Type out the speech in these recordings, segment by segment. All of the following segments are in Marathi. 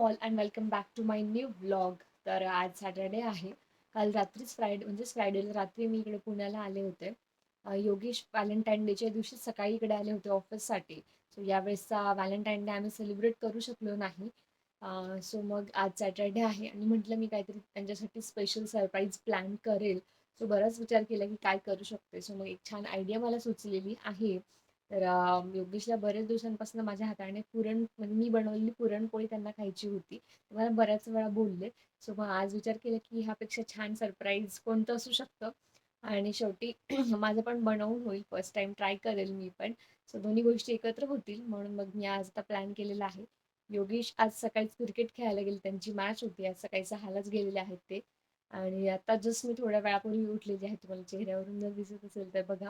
All and welcome back to my new blog. तर आज सॅटर्डे आहे. काल रात्रीच फ्रायडेला रात्री मी इकडे पुण्याला आले होते. योगेश व्हॅलेंटाईन डेच्या दिवशी सकाळी इकडे आले होते ऑफिससाठी. सो यावेळेसचा व्हॅलेंटाईन डे आम्ही सेलिब्रेट करू शकलो नाही. सो मग आज सॅटर्डे आहे आणि म्हटलं मी काहीतरी त्यांच्यासाठी स्पेशल सरप्राईज प्लॅन करेल. सो बराच विचार केला की काय करू शकते. सो मग एक छान आयडिया मला सुचलेली आहे. तर योगेशला बरेच दिवसांपासून माझ्या हाताने म्हणजे मी बनवलेली पुरणपोळी त्यांना खायची होती. मला बऱ्याच वेळा बोलले. सो मग आज विचार केला की ह्यापेक्षा छान सरप्राईज कोणतं असू शकतं आणि शेवटी माझं पण बनवून होईल. फर्स्ट टाईम ट्राय करेल मी पण. सो दोन्ही गोष्टी एकत्र होतील म्हणून मग मी आज आता प्लॅन केलेला आहे. योगेश आज सकाळीच क्रिकेट खेळायला गेले. त्यांची मॅच होती. आज सकाळी 6लाच गेलेले आहेत ते आणि आता जस्ट मी थोड्या वेळापूर्वी उठलेली आहे. तुम्हाला चेहऱ्यावरून जर दिसत असेल तर बघा.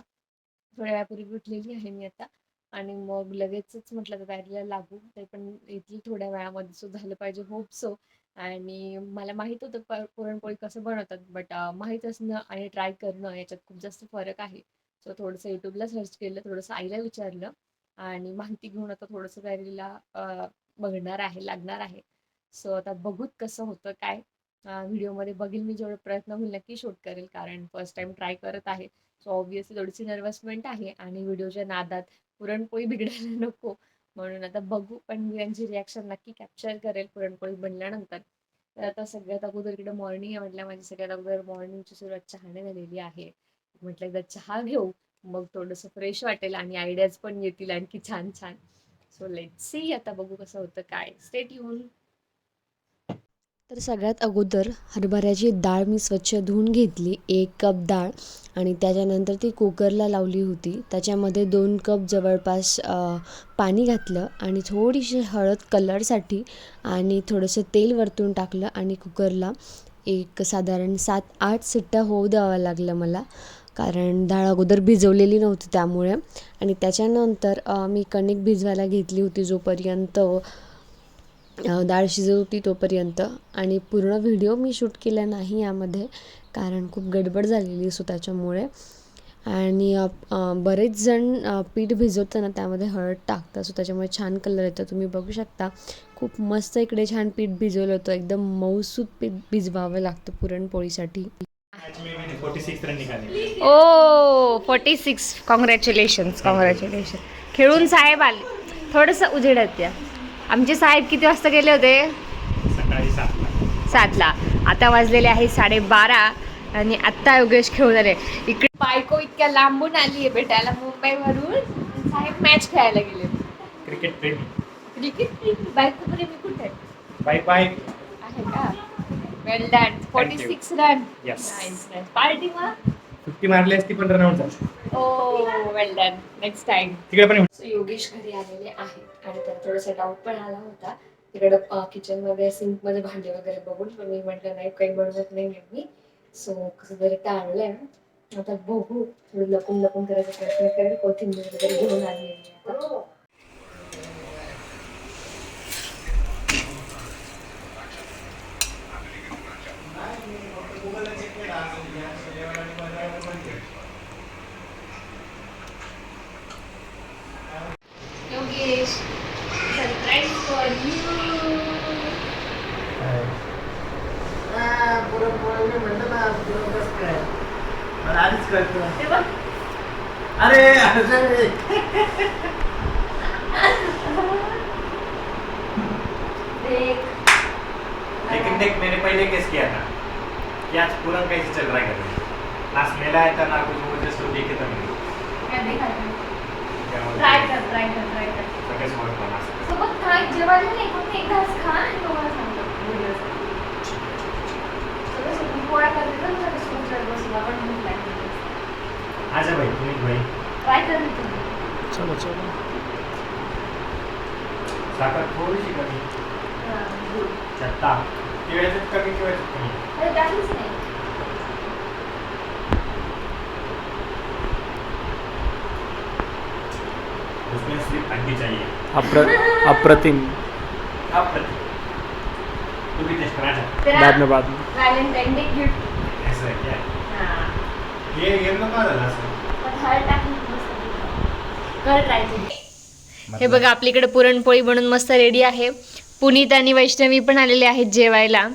थोड्या वेळापूर्वी उठलेली आहे मी आता आणि मग लगेचच म्हटलं तर तयारीला लागू. ते पण येथील थोड्या वेळामध्ये. सो झालं पाहिजे होप सो. आणि मला माहीत होतं पुरणपोळी कसं बनवतात बट माहीत असणं आणि ट्राय करणं याच्यात खूप जास्त फरक आहे. सो थोडंसं यूट्यूबला सर्च केलं, थोडंसं आईला विचारलं आणि माहिती घेऊन आता थोडंसं तयारीला बघणार आहे, लागणार आहे. सो आता बघूत कसं होतं काय. व्हिडिओमध्ये बघेल मी, जेवढा प्रयत्न होईल नक्की शूट करेल कारण फर्स्ट टाइम ट्राय करत आहे. सो ऑब्व्हियसली थोडीशी नर्वसमेंट आहे आणि व्हिडिओच्या नादात पुरणपोळी बिघडायला नको म्हणून आता बघू. पण मी त्यांची रिॲक्शन नक्की कॅप्चर करेल पुरणपोळी बनल्यानंतर. तर आता सगळ्यात अगोदर इकडे मॉर्निंग आहे म्हटलं, माझी सगळ्यात अगोदर मॉर्निंगची सुरुवात चहाने झालेली आहे. म्हटलं एकदा चहा घेऊ, मग थोडंसं फ्रेश वाटेल आणि आयडियाज पण येतील आणखी छान छान. सो लेट्स सी, आता बघू कसं होतं काय. Stay tune. तर सगळ्यात अगोदर हरभऱ्याची डाळ मी स्वच्छ धुवून घेतली. 1 कप डाळ आणि त्याच्यानंतर ती कुकरला लावली होती. त्याच्यामध्ये 2 कप जवळपास पाणी घातलं आणि थोडीशी हळद कलरसाठी आणि थोडंसं तेल वरतून टाकलं आणि कुकरला एक साधारण 7-8 शिट्ट्या होऊ द्यावं लागलं मला, कारण डाळ अगोदर भिजवलेली नव्हती त्यामुळे. आणि त्याच्यानंतर मी कणिक भिजवायला घेतली होती जोपर्यंत डाळ शिजत होती तोपर्यंत. आणि पूर्ण व्हिडिओ मी शूट केला नाही यामध्ये कारण खूप गडबड झालेली सो त्याच्यामुळे. आणि बरेच जण पीठ भिजवताना त्यामध्ये हळद टाकतात सो त्याच्यामुळे छान कलर येतो. तुम्ही बघू शकता खूप मस्त इकडे छान पीठ भिजवलं होतं. एकदम मऊसूत पीठ भिजवावं लागतं पुरणपोळीसाठी. ओ 46, कॉंग्रॅच्युलेशन्स. खेळून साहेब आले. थोडंसं उजेडात या. आमचे साहेब किती वाजता गेले होते? सकाळी 7ला. आता वाजलेले आहे 12:30 आणि आत्ता योगेश खेळून आले. इकडे बायको इतक्या लांबून आली आहे भेटायला मुंबईवरून. साहेब मॅच खेळायला गेले. क्रिकेट प्रेमी. बायको प्रेमी कुठे बाय बाय आहे का? Well done. 46 run. Yes. Nice. Party मग 50 मारली असती पण रन आउट झाली. Oh well done. Next time. तिकडे पण सो योगेश घरी आलेले आहेत आणि त्यात थोडासा डाऊट पण आला होता. तिकडं किचनमध्ये सिंकमध्ये भांडे वगैरे बघून पण मी म्हटलं नाही, काही बनवत नाही मी. सो कसं तरी टाळलंय. आता बघू, थोडं लपून लपून करायचा प्रयत्न करेल. कोथिंबीर वगैरे घेऊन आली आता. Yogesh, surprise for you. पुरणपोळी म्हणलं ना, पुरण कसं काय मला आधीच कळतं. हे बघ. अरे अरे लेकिन देख, मैंने पहले केस किया था कि आज पूरन कैसे चल रहा है. ना स्मेल आया था ना कुछ, मुझे जस्ट देखे था मैंने. काय देखायचं? क्या बोलते ट्राय हैं? कर. तो कैसे बहुत बना सकते. सोबत काय जेवायला नाही, फक्त एक घास खा आणि तुम्हाला सांगतो व्हिडिओ. सगळं सोबत पोळ्या करते तर तुझ्या सोबत बसला पण भूक लागली. आजा भाई, तुम्ही भाई ट्राय कर ना तुम्ही. चलो साखर थोडीशी कमी. गुड. चट्टा किंवा कमी किंवा कमी. अरे टाकलीच नाही. उसमें सिर्फ अंडी चाहिए. अप्रतिम. तू भी टेस्ट करा जा. बाद में व्हॅलेंटाईन डे गिफ्ट. ऐसा है क्या? हां. ये येलो का झाला असं? पण हळद टाकली मस्त कर ट्राय तुम्ही. हे बघा आपल्याकडे पुरणपोळी बनून मस्त रेडी आहे. पुनीत आणि वैष्णवी पण आलेले आहेत जेवायला.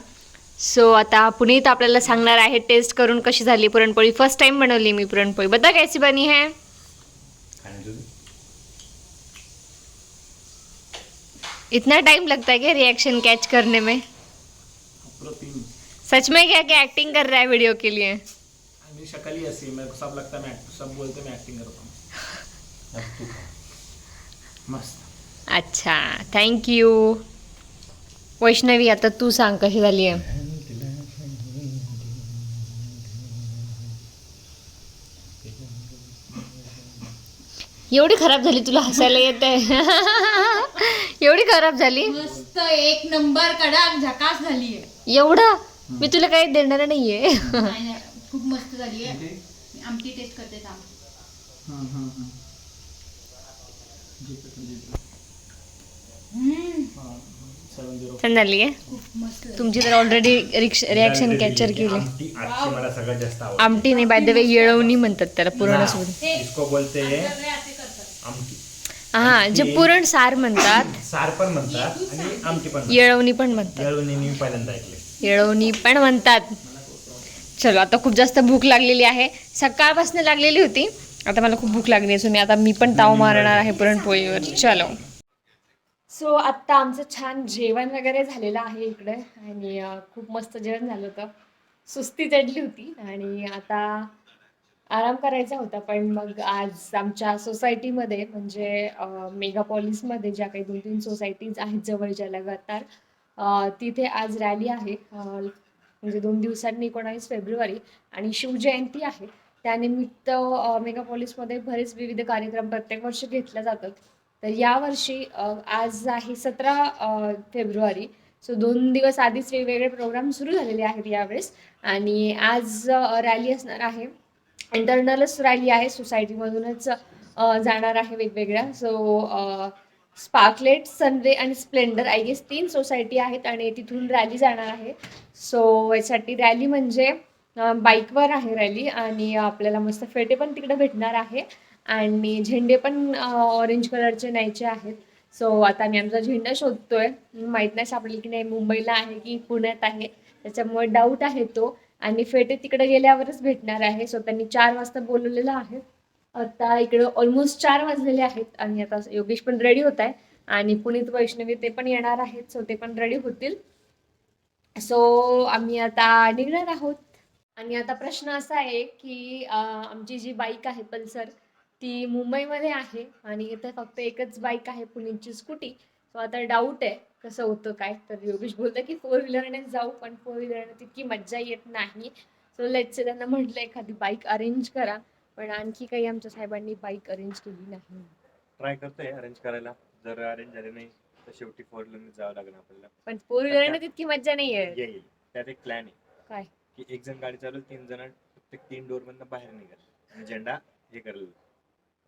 सो आता पुनीत आपल्याला सांगणार आहे टेस्ट करून कशी झाली पुरणपोळी. फर्स्ट टाइम बनवली मी पुरणपोळी. बता कैसी बनी है. इतना टाइम लगता है क्या रिएक्शन कैच करने में. अप्रतिम. सच में क्या एक्टिंग कर रहा है वीडियो के लिए. मेरी शक्ल ही ऐसी है, मेरे को सब लगता है मैं सब बोलते मैं एक्टिंग करता हूँ. अब तू खा. मस्त. अच्छा थँक्यू. वैष्णवी आता तू सांग कशी झाली आहे. एवढी खराब झाली तुला हसायला येत आहे. एवढी खराब झाली. मस्त एक नंबर कडक झकास झालीये. एवढं मी तुला काही देणार नाहीये. नाही, नाही, खूप मस्त झालीये. आमटी टेस्ट करते थांब. छान झाली आहे. खूप मस्त झाली. तुमची तर ऑलरेडी रिॲक्शन कॅप्चर केली. आमटी आजची मला सगळ्यात जास्त आवडते. आमटी नाही बाय द वे येळवणी म्हणतात त्याला पुरण सोडून. इसको बोलते सगळे असे करतात. आमटी. हा जे पुरण सार म्हणतात सार पण म्हणतात आणि आमटी पण म्हणतात. येळवणी पण म्हणतात. येळवणी मी पहिल्यांदा ऐकले. येळवणी पण म्हणतात. चलो आता खूप जास्त भूक लागलेली आहे. सकाळपासून लागलेली होती. आता मला खूप भूक लागली असून मी पण ताव मारणार आहे पुरणपोळीवर. चलो. सो आत्ता आमचं छान जेवण वगैरे झालेलं आहे इकडे आणि खूप मस्त जेवण झालं होतं. सुस्ती चढली होती आणि आता आराम करायचा होता. पण मग आज आमच्या सोसायटीमध्ये म्हणजे मेगापॉलिसमध्ये ज्या काही 2-3 सोसायटीज आहेत जवळच्या लगातार तिथे आज रॅली आहे. म्हणजे 2 दिवसांनी 19 फेब्रुवारी आणि शिवजयंती आहे. त्यानिमित्त मेगापॉलिसमध्ये बरेच विविध कार्यक्रम प्रत्येक वर्षी घेतले जातात. तर यावर्षी आज आहे 17 फेब्रुवारी. सो 2 दिवस आधीच वेगवेगळे प्रोग्राम सुरू झालेले आहेत यावेळेस. आणि आज रॅली असणार आहे. इंटरनलच रॅली आहे. सोसायटीमधूनच जाणार आहे वेगवेगळ्या. सो स्पार्कलेट, सनरे आणि स्प्लेंडर आय गेस 3 सोसायटी आहेत आणि तिथून रॅली जाणार आहे. सो यासाठी रॅली म्हणजे बाईकवर आहे रॅली आणि आपल्याला मस्त फेटे पण तिकडे भेटणार आहे आणि झेंडे पण ऑरेंज कलरचे न्यायचे आहेत. सो आता आम्ही आमचा झेंडा शोधतोय. माहीत नाही सापडेल की नाही, मुंबईला आहे की पुण्यात आहे त्याच्यामुळे डाऊट आहे तो. आणि फेटे तिकडे गेल्यावरच भेटणार आहे. सो त्यांनी 4 वाजता बोलवलेलं आहे. आता इकडे ऑलमोस्ट 4 वाजलेले आहेत आणि आता योगेश पण रेडी होत आहे आणि पुनीत वैष्णवी ते पण येणार आहेत. सो ते पण रेडी होतील. सो आम्ही आता निघणार आहोत. आणि आता प्रश्न असा आहे की आमची जी बाईक आहे पल्सर ती मुंबईमध्ये आहे आणि इथं फक्त एकच बाईक आहे पुण्याची स्कूटी. सो आता डाऊट आहे कसं होतं काय. तर योगेश बोलतो की 4 व्हीलरने जाऊ पण 4 व्हीलरने तितकी मज्जा येत नाही. सो लेट्स त्यांना म्हटलं एखादी बाईक अरेंज करा. पण आणखी काही आमच्या साहेबांनी बाईक अरेंज केली नाही. ट्राय करतोय अरेंज करायला. जर अरेंज झाले नाही तर शेवटी 4 व्हीलरने जावं लागेल आपल्याला. पण 4 व्हीलरने तितकी मज्जा नाही आहे. येईल. त्यात एक प्लॅन आहे काय की एक जण गाडी चालवल, 3 जण प्रत्येक 3 डोर मधनं बाहेर निघाल आणि झेंडा हे करेल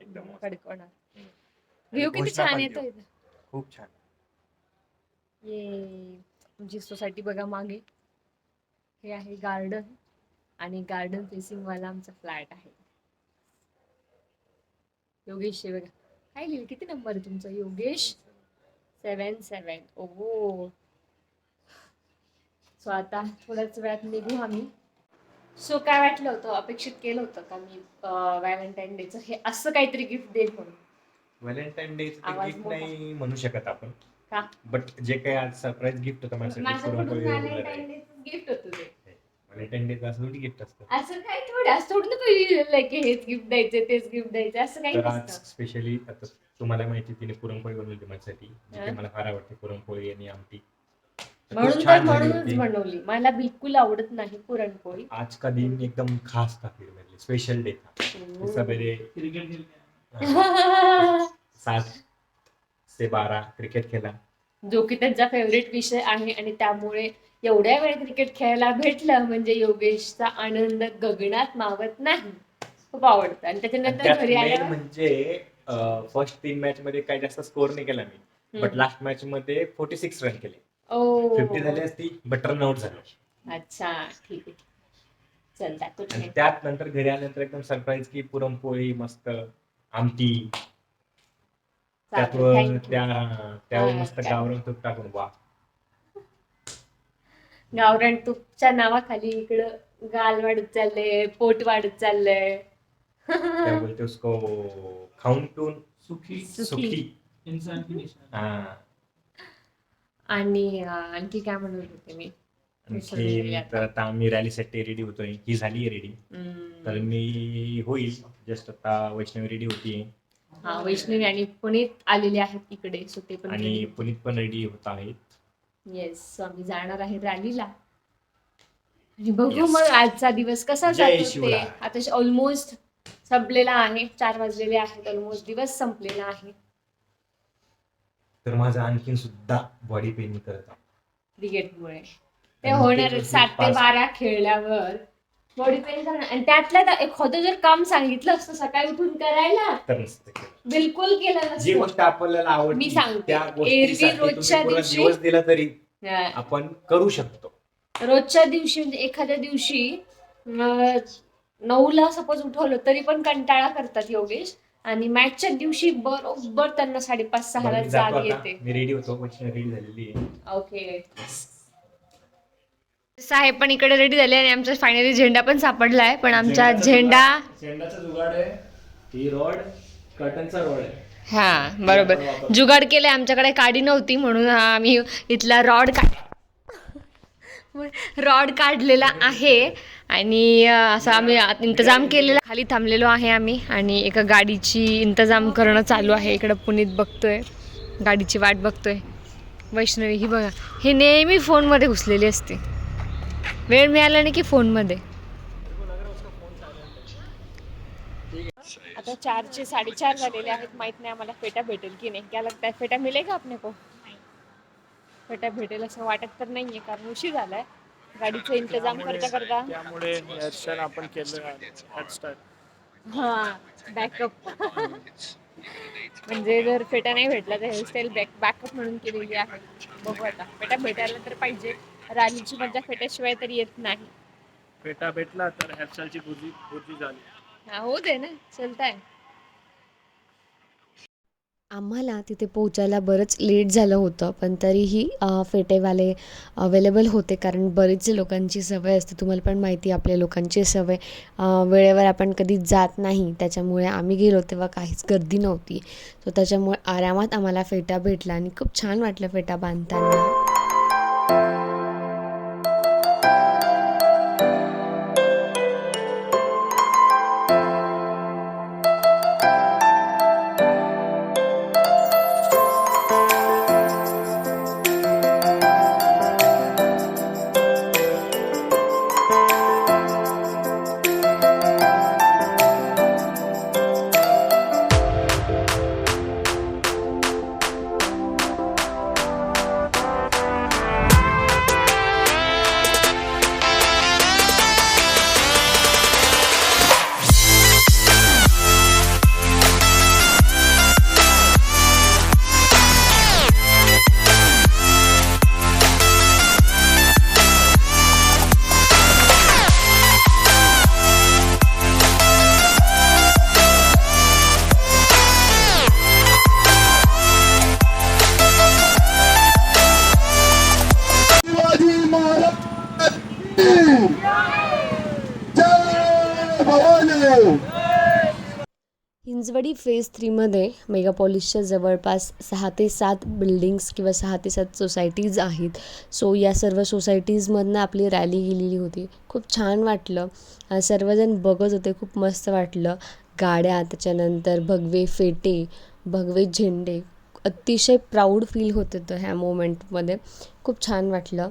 एकदम मस्त. कडकवणार. आणि व्ह्यू किती घोषणा छान पण येतो देऊ. इथं. खूप छान. ये तुमची सोसायटी बघा मागे. हे आहे गार्डन आणि गार्डन फेसिंग वाला आमचा फ्लॅट आहे. योगेश हे बघा काय लिहिलं, किती नंबर आहे तुमचा योगेश. 77. ओहो. सो आता थोड्याच वेळात निघू आम्ही. सो काय वाटलं होतं, अपेक्षित केलं होतं का मी व्हॅलेंटाईन डेचं हे असं काहीतरी गिफ्ट देईल म्हणून. व्हॅलेंटाईन डे आवाज गिफ्ट मोठा. नाही म्हणू शकत आपण. का? बट जे काही आज सरप्राईज गिफ्ट होतं माझ्यासाठी पुरणपोळी वगैरे व्हॅलेंटाईन आहे. डेचं गिफ्ट होतं ते. व्हॅलेंटाईन डे असं थोडी गिफ्ट असतं. असं काय थोडं असं थोडं ना लिहिलेलं की हेच गिफ्ट द्यायचं तेच गिफ्ट द्यायचं असं काही तर आज नसतं. स्पेशली आता तुम्हाला माहिती तिने पुरणपोळी बनवली माझ्यासाठी. जी हा. काही मला फार आवडते पुरणपोळी आणि आमटी. तर खूप म्हणून तर छान झाली म्हणूनच होती. बनवली. मला बिलकुल आवडत नाही पुरणपोळी. आज का दिन एकदम खास था फिर मेरे लिए, स्पेशल डे था. सवेरे क्रिकेट खेलते हैं. 7 से 12 क्रिकेट खेला. जो की त्यांचा फेवरेट विषय आहे आणि त्यामुळे एवढ्या वेळ क्रिकेट खेळायला भेटलं म्हणजे योगेशचा आनंद गगनात मावत नाही. खूप आवडतं आणि त्याच्यानंतर त्यात घरी main आल्यावर म्हणजे फर्स्ट 3 मॅच मध्ये काही जास्त स्कोर नाही केला मी. बट लास्ट मॅच मध्ये 46 रन केले. 50 झाली असती बट रन आउट झालो. अच्छा ठीक आहे. चल दाखवत आणि त्यात नंतर घरी आल्यानंतर एकदम सरप्राईज की पुरणपोळी मस्त आमटी त्यावर त्यावर मस्त काय? गावरान तूप टाकून वा गावरान तूपच्या नावाखाली इकडं गाल वाढत चाललंय, पोट वाढत चाललंय. क्या बोलते उसको, खाऊन पिऊन सुखी सुखी. इंसान की निशानी. हा. आणि आणखी काय म्हणत होते मी विसरून गेले आणखी आता. तर आता आम्ही रॅलीसाठी रेडी होतोय. ही झाली रेडी. तर हम्म. मी होईल जस्ट आता. वैष्णवी रेडी होतीये हा, वैष्णवी आणि पुनीत आलेले आहेत इकडे, सो ते पण आणि पुनीत पण रेडी होत आहेत. येस, सो आम्ही जाणार आहे रॅलीला. आणि बघू Yes. मग आजचा दिवस कसा जय जातो ते. शिवराय. आता ऑलमोस्ट संपलेला आहे, 4 वाजलेले आहेत, ऑलमोस्ट दिवस संपलेला आहे. तर माझं आणखीन सुद्धा बॉडी पेन करत आहे. क्रिकेटमुळे ते आणि होणार ते 7 ते 12 खेळल्यावर बॉडी पेन करणार. आणि त्यातल्या एखादं जर काम सांगितलं असतं सकाळी उठून करायला, तर नसतं केलं. बिलकुल केलं जी नसतं. गोष्ट आपल्याला आवडते मी सांगते, त्या एरवी गोष्टीसाठी रोजच्या तुम्ही पूर्ण दिवशी- दिवस दिला तरी हा. आपण करू शकतो. रोजच्या दिवशी म्हणजे एखाद्या दिवशी 9ला सपोज उठवलं तरी पण कंटाळा करतात योगेश. आणि मॅचच्या दिवशी बरोबर त्यांना 5:30-6ला बरं, मी जातो जाग आता. येते. मी रेडी होतो. वैष्णवी रेडी झालेली आहे. ओके. साहेब पण इकडे रेडी झाले आणि आमचा फायनली झेंडा पण सापडलाय. पण आमचा झेंडाचा जुगाड आहे. ही रॉड कर्टनचा रॉड आहे. हा बरोबर जुगाड केलंय. आमच्याकडे काडी नव्हती म्हणून आम्ही इथला रॉड काढलेला आहे. आणि असं आम्ही इंतजाम केलेला. खाली थांबलेलो आहे आम्ही आणि एका गाडीची इंतजाम करणं चालू आहे. इकडं पुनीत बघतोय, गाडीची वाट बघतोय. वैष्णवी ही बघा, हे नेहमी फोनमध्ये घुसलेली असते. वेळ मिळाला नाही की फोनमध्ये. आता 4चे 4:30 झालेले आहेत. माहित नाही आम्हाला फेटा भेटेल की नाही. क्या लगता है फेटा मिलेगा अपने को? फेटा भेटेल असं वाटत तर नाहीये, कारण उशीर झालाय. गाडीचा इंतजाम करता करता त्यामुळे हेअरस्टाईल आपण केलं हेअरस्टाईल. हा बॅकअप म्हणजे जर फेटा नाही भेटला तर हेअरस्टाईल बॅकअप म्हणून केलेली आहे. बघू आता, फेटा भेटायला तर पाहिजे. रॅलीची मजा फेट्याशिवाय तरी येत नाही. फेटा भेटला तर हेअरस्टाईलची बुद्धी झाली. हा, हो दे ना, चलताय. आम्हाला तिथे पोहोचायला बरंच लेट झालं होतं, पण तरीही फेटेवाले अवेलेबल होते. कारण बरेचसे लोकांची सवय असते, तुम्हाला पण माहिती आहे आपल्या लोकांची सवय. वेळेवर आपण कधी जात नाही, त्याच्यामुळे आम्ही गेलो तेव्हा काहीच गर्दी नव्हती. सो त्याच्यामुळे आरामात आम्हाला फेटा भेटला आणि खूप छान वाटलं फेटा बांधताना. हिंजवडी फेज 3मध्ये मेगापॉलिसच्या जवळपास 6 ते 7 बिल्डिंग्स किंवा 6 ते 7 सोसायटीज आहेत. सो या सर्व सोसायटीजमधनं आपली रॅली गेलेली होती. खूप छान वाटलं. सर्वजण बघत होते, खूप मस्त वाटलं. गाड्या, त्याच्यानंतर भगवे फेटे, भगवे झेंडे, अतिशय प्राऊड फील होत होतं ह्या मोमेंटमध्ये. खूप छान वाटलं.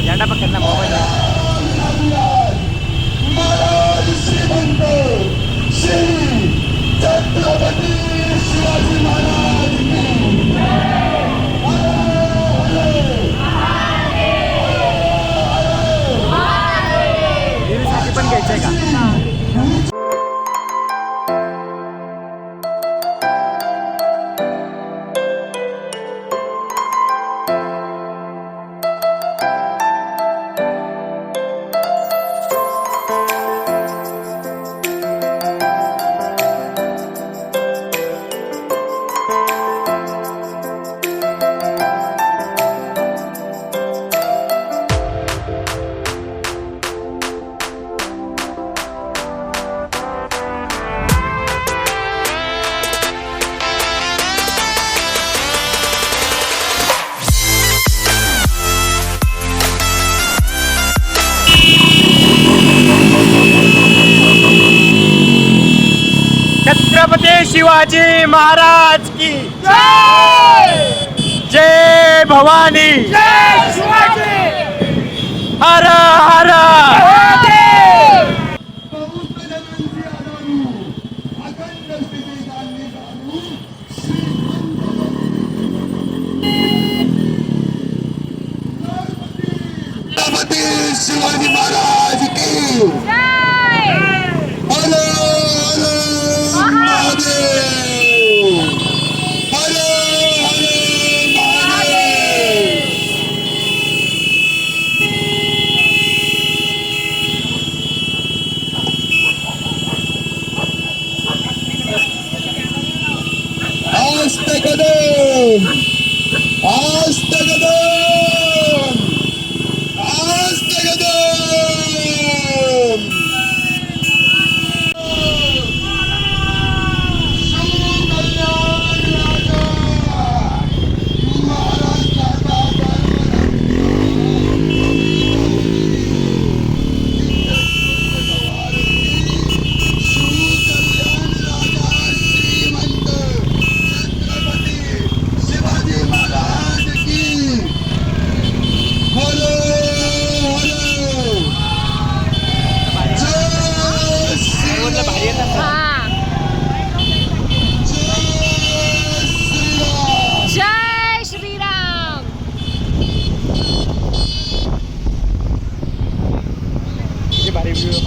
झेंडा पकडला मोबाईल. छत्रपती शिवाजी महाराज छत्रपती शिवाजी महाराज की जय भवानी, हर हर छत्रपती शिवाजी महाराज की हलो हलो महादेव, हलो हलो महादेव. आस्ते कदम, आस्ते कदम, आस्ते कदम. शिवाजी महाराज की हलो हलो जय श्रीराम, जय श्रीराम. भारी व्हिडिओ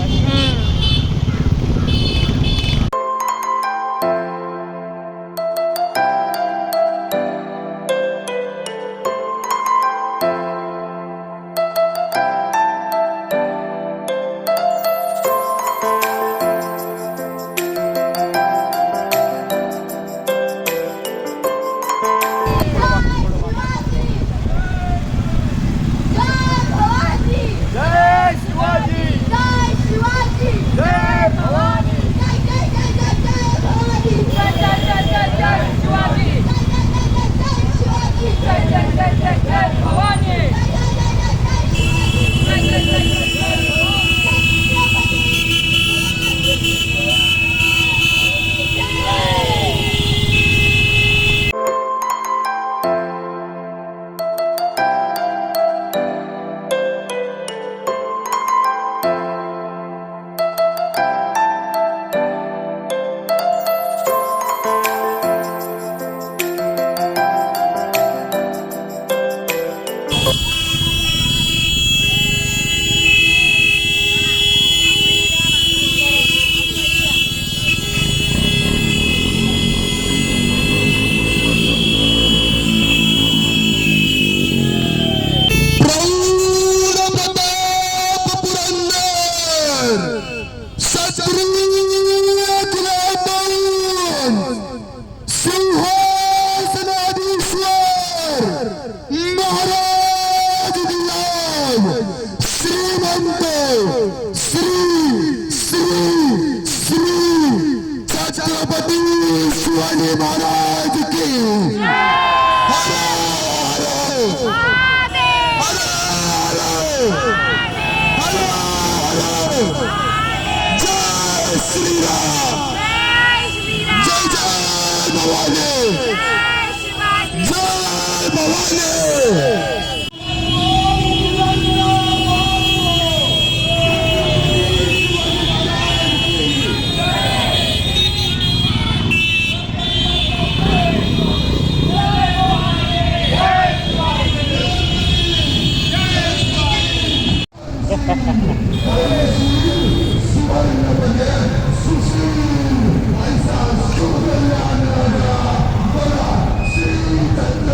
छत्रपती शिवाजी महाराज की हलो हलो हलो जय श्रीराम, जय जय भवानी, जय भवानी.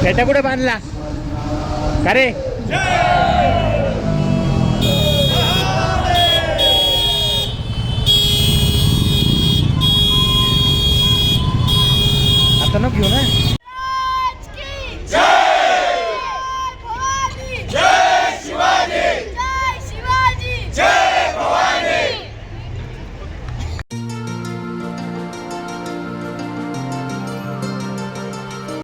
फेटा कुठे बांधला का रे? आता नको घेऊ ना.